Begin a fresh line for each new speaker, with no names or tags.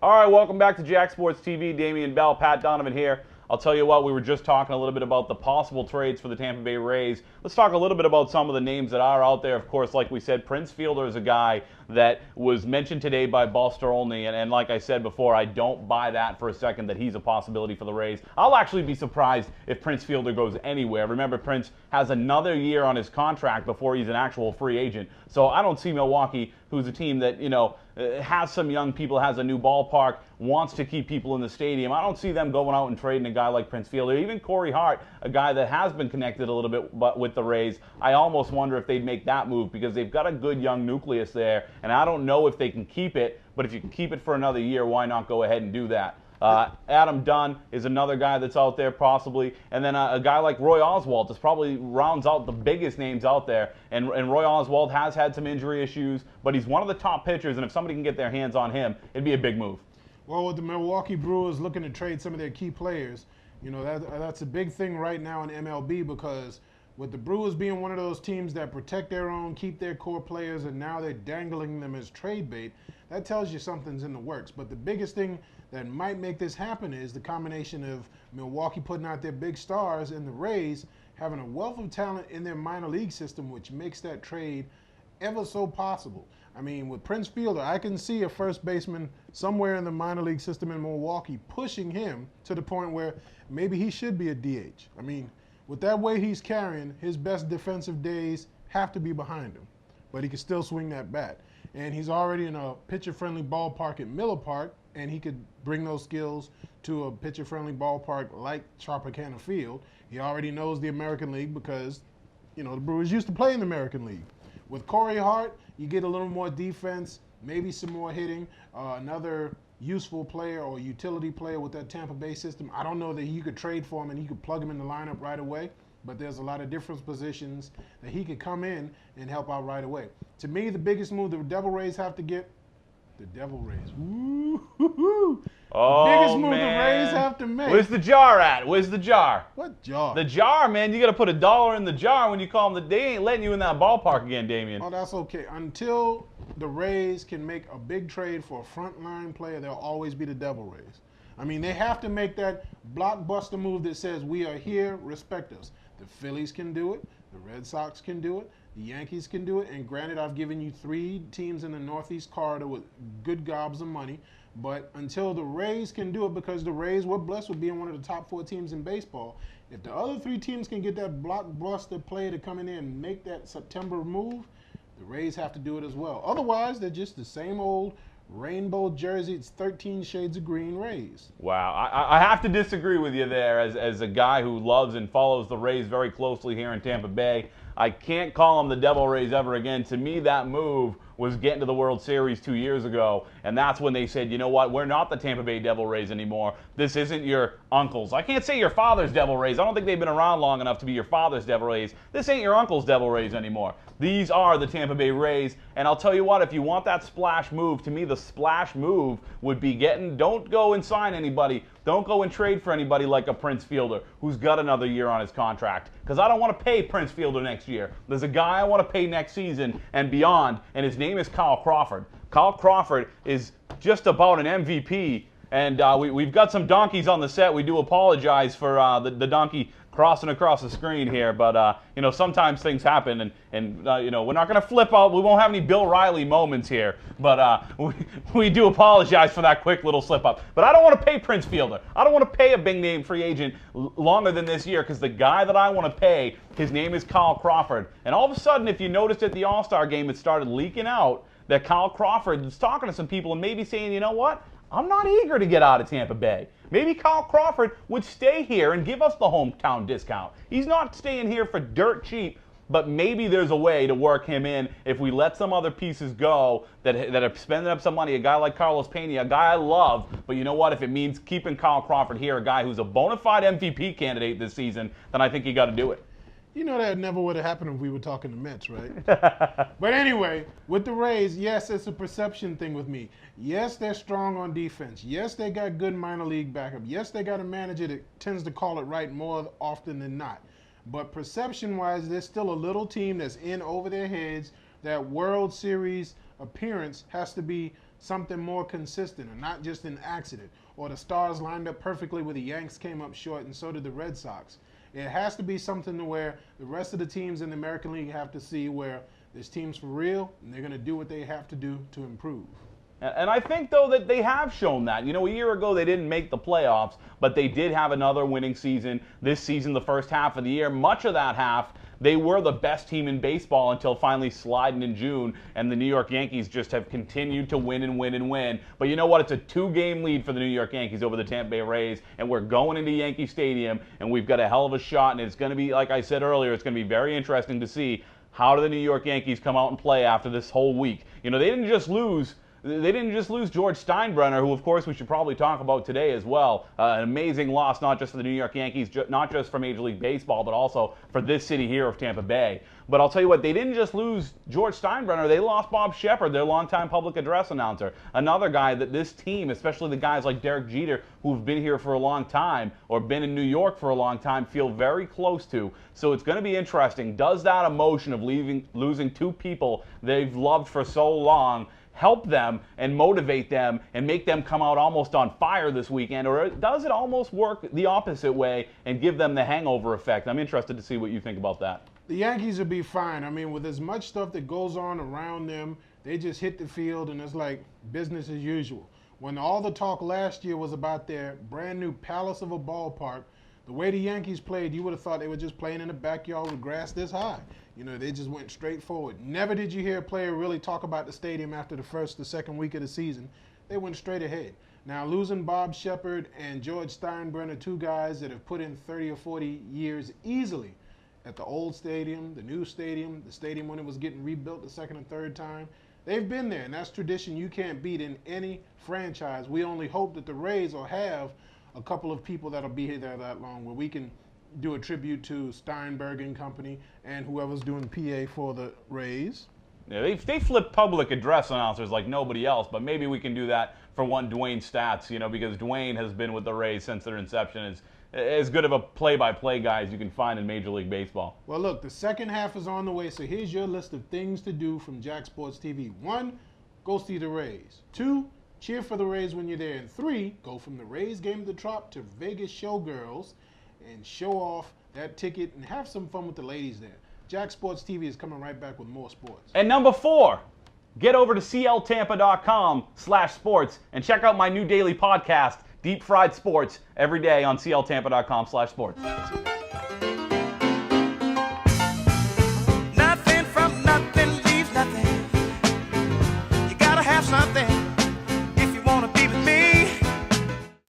All right, welcome back to Jack Sports TV. Damian Bell, Pat Donovan here. I'll tell you what, we were just talking a little bit about the possible trades for the Tampa Bay Rays. Let's talk a little bit about some of the names that are out there. Of course, like we said, Prince Fielder is a guy that was mentioned today by Buster Olney, and like I said before, I don't buy that for a second that he's a possibility for the Rays. I'll actually be surprised if Prince Fielder goes anywhere. Remember, Prince has another year on his contract before he's an actual free agent. So I don't see Milwaukee, who's a team that, has some young people, has a new ballpark, wants to keep people in the stadium. I don't see them going out and trading a guy like Prince Fielder. Even Corey Hart, a guy that has been connected a little bit with the Rays, I almost wonder if they'd make that move because they've got a good young nucleus there, and I don't know if they can keep it, but if you can keep it for another year, why not go ahead and do that? Adam Dunn is another guy that's out there possibly, and then a guy like Roy Oswalt just probably rounds out the biggest names out there, and Roy Oswalt has had some injury issues, but he's one of the top pitchers, and if somebody can get their hands on him, it'd be a big move.
Well, with the Milwaukee Brewers looking to trade some of their key players, that's a big thing right now in MLB because with the Brewers being one of those teams that protect their own, keep their core players, and now they're dangling them as trade bait, that tells you something's in the works. But the biggest thing that might make this happen is the combination of Milwaukee putting out their big stars and the Rays having a wealth of talent in their minor league system, which makes that trade ever so possible. I mean, with Prince Fielder, I can see a first baseman somewhere in the minor league system in Milwaukee pushing him to the point where maybe he should be a DH. I mean, with that way he's carrying, his best defensive days have to be behind him, but he can still swing that bat. And he's already in a pitcher-friendly ballpark at Miller Park, and he could bring those skills to a pitcher-friendly ballpark like Tropicana Field. He already knows the American League because, the Brewers used to play in the American League. With Corey Hart, you get a little more defense, maybe some more hitting, another useful player or utility player with that Tampa Bay system. I don't know that you could trade for him and you could plug him in the lineup right away, but there's a lot of different positions that he could come in and help out right away. To me, the biggest move the Devil Rays have to get, the Devil Rays. Woo-hoo-hoo.
Oh,
the biggest move
man.
the Rays have to make.
Where's the jar at? Where's the jar?
What jar?
The jar, man. You got to put $1 in the jar when you call them. They ain't letting you in that ballpark again, Damian.
Oh, that's okay. Until the Rays can make a big trade for a frontline player, they'll always be the Devil Rays. I mean, they have to make that blockbuster move that says, we are here, respect us. The Phillies can do it. The Red Sox can do it. The Yankees can do it. And granted, I've given you 3 teams in the Northeast corridor with good gobs of money. But until the Rays can do it, because the Rays were blessed with being one of the top 4 teams in baseball, if the other 3 teams can get that blockbuster player to come in there and make that September move, the Rays have to do it as well. Otherwise, they're just the same old rainbow jersey, it's 13 shades of green Rays.
Wow, I have to disagree with you there as a guy who loves and follows the Rays very closely here in Tampa Bay. I can't call them the Devil Rays ever again. To me, that move was getting to the World Series 2 years ago, and that's when they said, you know what, we're not the Tampa Bay Devil Rays anymore. This isn't your uncle's. I can't say your father's Devil Rays. I don't think they've been around long enough to be your father's Devil Rays. This ain't your uncle's Devil Rays anymore. These are the Tampa Bay Rays, and I'll tell you what, if you want that splash move, to me the splash move would be don't go and sign anybody. Don't go and trade for anybody like a Prince Fielder who's got another year on his contract, because I don't want to pay Prince Fielder next year. There's a guy I want to pay next season and beyond, and his name is Kyle Crawford. Kyle Crawford is just about an MVP, and we've got some donkeys on the set. We do apologize for the donkey crossing across the screen here, but sometimes things happen, and we're not going to flip out. We won't have any Bill Riley moments here, but we do apologize for that quick little slip up. But I don't want to pay Prince Fielder. I don't want to pay a big name free agent longer than this year, because the guy that I want to pay, his name is Kyle Crawford. And all of a sudden, if you noticed at the All-Star game, it started leaking out that Kyle Crawford is talking to some people and maybe saying, you know what? I'm not eager to get out of Tampa Bay. Maybe Kyle Crawford would stay here and give us the hometown discount. He's not staying here for dirt cheap, but maybe there's a way to work him in if we let some other pieces go that are spending up some money. A guy like Carlos Pena, a guy I love, but you know what? If it means keeping Kyle Crawford here, a guy who's a bona fide MVP candidate this season, then I think you got to do it.
You know that never would have happened if we were talking to Mets, right? But anyway, with the Rays, yes, it's a perception thing with me. Yes, they're strong on defense. Yes, they got good minor league backup. Yes, they got a manager that tends to call it right more often than not. But perception-wise, there's still a little team that's in over their heads. That World Series appearance has to be something more consistent and not just an accident. Or the stars lined up perfectly where the Yanks came up short and so did the Red Sox. It has to be something to where the rest of the teams in the American League have to see where there's teams for real and they're going to do what they have to do to improve.
And I think, though, that they have shown that. You know, a year ago they didn't make the playoffs, but they did have another winning season. This season, the first half of the year, much of that half, they were the best team in baseball until finally sliding in June, and the New York Yankees just have continued to win and win and win. But you know what? It's a 2-game lead for the New York Yankees over the Tampa Bay Rays, and we're going into Yankee Stadium, and we've got a hell of a shot, and it's going to be, like I said earlier, it's going to be very interesting to see how do the New York Yankees come out and play after this whole week. You know, they didn't just lose George Steinbrenner, who, of course, we should probably talk about today as well. An amazing loss, not just for the New York Yankees, not just for Major League Baseball, but also for this city here of Tampa Bay. But I'll tell you what, they didn't just lose George Steinbrenner. They lost Bob Shepard, their longtime public address announcer. Another guy that this team, especially the guys like Derek Jeter, who've been here for a long time or been in New York for a long time, feel very close to. So it's going to be interesting. Does that emotion of losing 2 people they've loved for so long help them and motivate them and make them come out almost on fire this weekend? Or does it almost work the opposite way and give them the hangover effect? I'm interested to see what you think about that.
The Yankees will be fine. I mean, with as much stuff that goes on around them, they just hit the field and it's like business as usual. When all the talk last year was about their brand new palace of a ballpark, the way the Yankees played, you would have thought they were just playing in the backyard with grass this high. You know, they just went straight forward. Never did you hear a player really talk about the stadium after the second week of the season. They went straight ahead. Now, losing Bob Shepard and George Steinbrenner, 2 guys that have put in 30 or 40 years easily at the old stadium, the new stadium, the stadium when it was getting rebuilt the second and third time. They've been there, and that's tradition you can't beat in any franchise. We only hope that the Rays will have a couple of people that'll be here that long where we can do a tribute to Steinberg and company and whoever's doing PA for the Rays.
Yeah, they flip public address announcers like nobody else, but maybe we can do that for one Dwayne Stats, you know, because Dwayne has been with the Rays since their inception. As good of a play-by-play guy as you can find in Major League Baseball.
Well, look, the second half is on the way, so here's your list of things to do from Jack Sports TV. 1, go see the Rays. 2, cheer for the Rays when you're there. And 3, go from the Rays game of the Trop to Vegas Showgirls and show off that ticket and have some fun with the ladies there. Jack Sports TV is coming right back with more sports.
And number 4, get over to cltampa.com/sports and check out my new daily podcast, Deep Fried Sports, every day on cltampa.com/sports.
Nothing from nothing leaves nothing. You gotta have something if you wanna be with me.